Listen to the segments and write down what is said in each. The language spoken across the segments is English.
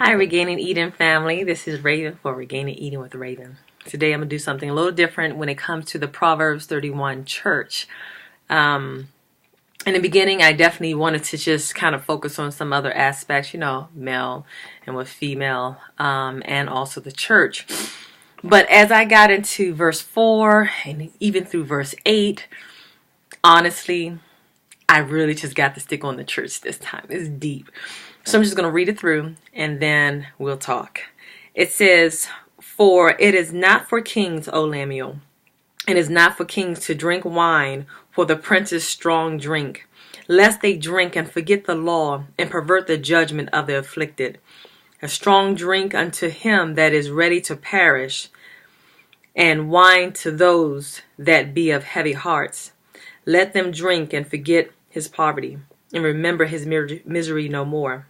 Hi, Regaining Eden family. This is Raven for Regaining Eden with Raven. Today I'm going to do something a little different when it comes to the Proverbs 31 church. In the beginning, I definitely wanted to just kind of focus on some other aspects, male and with female, and also the church. But as I got into verse 4 and even through verse 8, honestly, I really just got to stick on the church this time. It's deep. So I'm just going to read it through and then we'll talk. It says, "For it is not for kings, O Lemuel, it is not for kings to drink wine, for the prince's strong drink, lest they drink and forget the law and pervert the judgment of the afflicted. A strong drink unto him that is ready to perish, and wine to those that be of heavy hearts. Let them drink and forget his poverty, and remember his misery no more.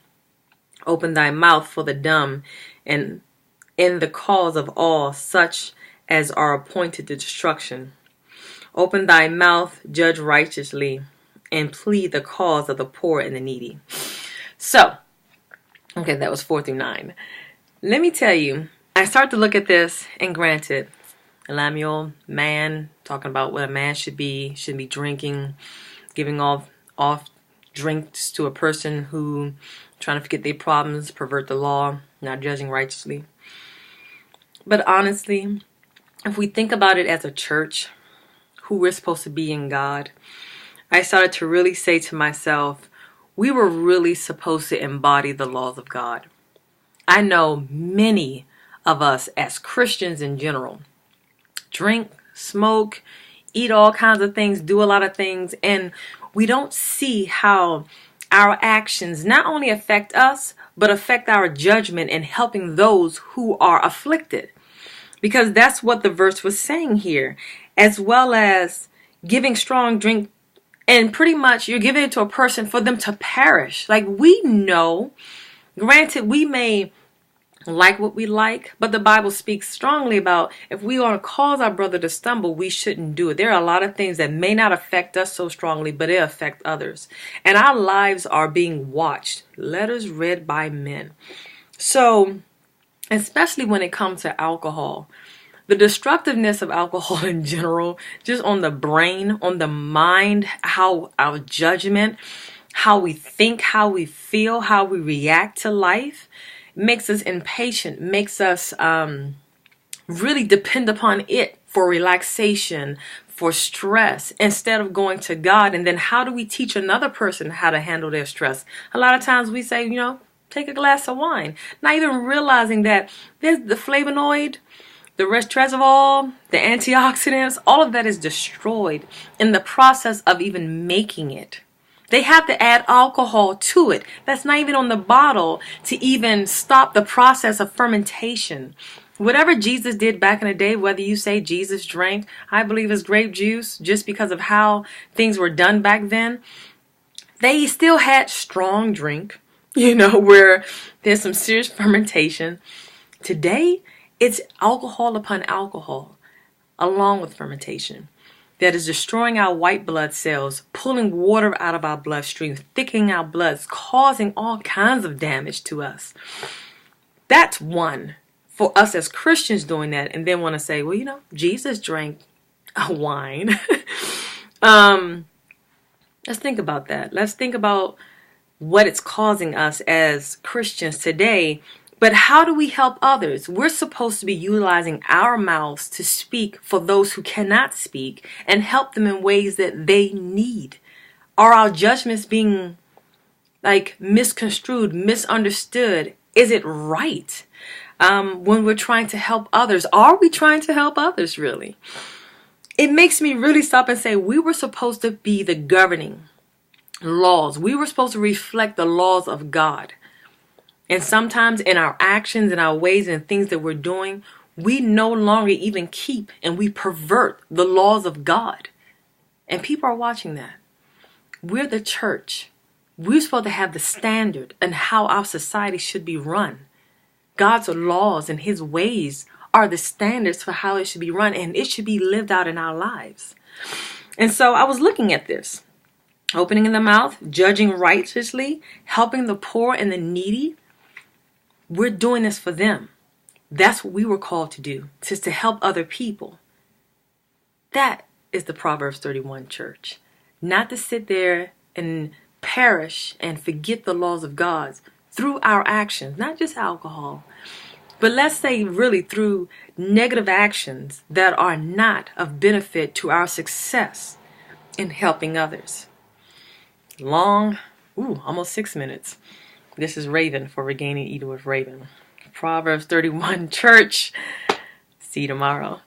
Open thy mouth for the dumb, and in the cause of all such as are appointed to destruction. Open thy mouth, judge righteously, and plead the cause of the poor and the needy." So, okay, that was 4 through 9. Let me tell you, I start to look at this, and granted, Lemuel, man, talking about what a man should be drinking, giving off drinks to a person who trying to forget their problems, pervert the law, not judging righteously. But honestly, if we think about it as a church, who we're supposed to be in God, I started to really say to myself, we were really supposed to embody the laws of God. I know many of us as Christians in general drink, smoke, eat all kinds of things, do a lot of things, and we don't see how our actions not only affect us, but affect our judgment in helping those who are afflicted. Because that's what the verse was saying here, as well as giving strong drink, and pretty much you're giving it to a person for them to perish. Like, we know, granted, we may like what we like, but the Bible speaks strongly about if we want to cause our brother to stumble, we shouldn't do it. There are a lot of things that may not affect us so strongly, but it affect others. And our lives are being watched, letters read by men. So, especially when it comes to alcohol, the destructiveness of alcohol in general, just on the brain, on the mind, how our judgment, how we think, how we feel, how we react to life, makes us impatient, makes us really depend upon it for relaxation, for stress, instead of going to God. And then how do we teach another person how to handle their stress? A lot of times we say, take a glass of wine, not even realizing that there's the flavonoid, the resveratrol, the antioxidants, all of that is destroyed in the process of even making it. They have to add alcohol to it. That's not even on the bottle to even stop the process of fermentation. Whatever Jesus did back in the day, whether you say Jesus drank, I believe it's grape juice, just because of how things were done back then, they still had strong drink, where there's some serious fermentation. Today, it's alcohol upon alcohol, along with fermentation, that is destroying our white blood cells, pulling water out of our bloodstream, thickening our bloods, causing all kinds of damage to us. That's one. For us as Christians doing that, and then want to say, well, Jesus drank a wine. Let's think about that. Let's think about what it's causing us as Christians today. But how do we help others? We're supposed to be utilizing our mouths to speak for those who cannot speak and help them in ways that they need. Are our judgments being misconstrued, misunderstood? Is it right? When we're trying to help others, are we trying to help others really? It makes me really stop and say we were supposed to be the governing laws. We were supposed to reflect the laws of God. And sometimes in our actions and our ways and things that we're doing, we no longer even keep and we pervert the laws of God. And people are watching that. We're the church. We're supposed to have the standard and how our society should be run. God's laws and his ways are the standards for how it should be run, and it should be lived out in our lives. And so I was looking at this. Opening in the mouth, judging righteously, helping the poor and the needy. we're doing this for them. That's what we were called to do, just to help other people. That is the Proverbs 31 church. Not to sit there and perish and forget the laws of God through our actions, not just alcohol, but let's say really through negative actions that are not of benefit to our success in helping others. Almost 6 minutes. This is Raven for Regaining Eden with Raven. Proverbs 31 church. See you tomorrow.